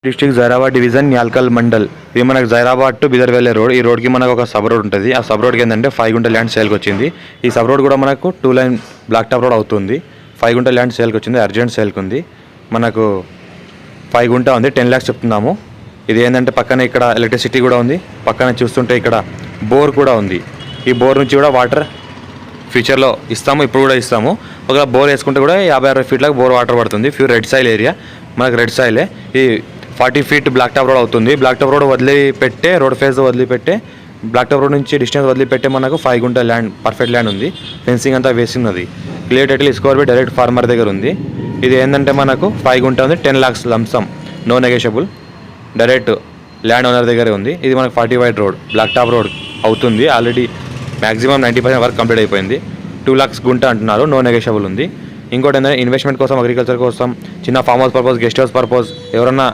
District Zaheerabad division Nyalkal mandal. ఇది మనకు Zaheerabad to Bidar వెళ్ళే రోడ్. ఈ రోడ్కి మనకు ఒక సబ్ రోడ్ ఉంటుంది. ఆ సబ్ రోడ్కి ఏంటంటే 5 గుంట ల్యాండ్ సేల్కి వచ్చింది. ఈ సబ్ రోడ్ కూడా మనకు 2 లైన్ బ్లాక్ టాప్ రోడ్ అవుతుంది. 5 గుంట ల్యాండ్ సేల్కి వచ్చింది, అర్జెంట్ సేల్కి ఉంది. మనకు 5 గుంట ఉంది, 10 lakhs చెప్తున్నాము. ఇది ఏంటంటే పక్కన ఇక్కడ ఎలక్ట్రిసిటీ కూడా ఉంది. పక్కన చూస్తుంటే ఇక్కడ బోర్ కూడా ఉంది. ఈ బోర్ నుంచి కూడా వాటర్ ఫ్యూచర్లో ఇస్తాము, ఇప్పుడు కూడా ఇస్తాము. ఒకవేళ బోర్ వేసుకుంటే కూడా 50-60 ఫీట్లకు బోర్ వాటర్ పడుతుంది. ఫ్యూ రెడ్ సాయిల్ ఏరియా, మనకు రెడ్ సాయిలే. ఈ 40 feet బ్లాక్ టాప్ రోడ్ అవుతుంది. బ్లాక్ టాప్ రోడ్ వదిలిపెట్టే, రోడ్ ఫేస్ వదిలిపెట్టే, బ్లాక్ టాప్ రోడ్ నుంచి డిస్టెన్స్ వదిలిపెట్టే మనకు 5 గుంట ల్యాండ్, పర్ఫెక్ట్ ల్యాండ్ ఉంది. ఫెన్సింగ్ అంతా వేసినది. Clear title score B direct farmer దగ్గర ఉంది. ఇది ఏంటంటే మనకు 5 గుంట ఉంది, 10 lakhs lump sum, no negotiable, direct land owner దగ్గరే ఉంది. ఇది మనకు 40 wide road, black top road అవుతుంది. ఆల్రెడీ మ్యాక్సిమం 90% వరకు కంప్లీట్ అయిపోయింది. 2 lakhs గుంట అంటున్నారు, నో నెగోషియబుల్ ఉంది. ఇంకోటి ఏంటంటే ఇన్వెస్ట్మెంట్ కోసం, అగ్రికల్చర్ కోసం, చిన్న farm house purpose, guest house purpose ఎవరన్నా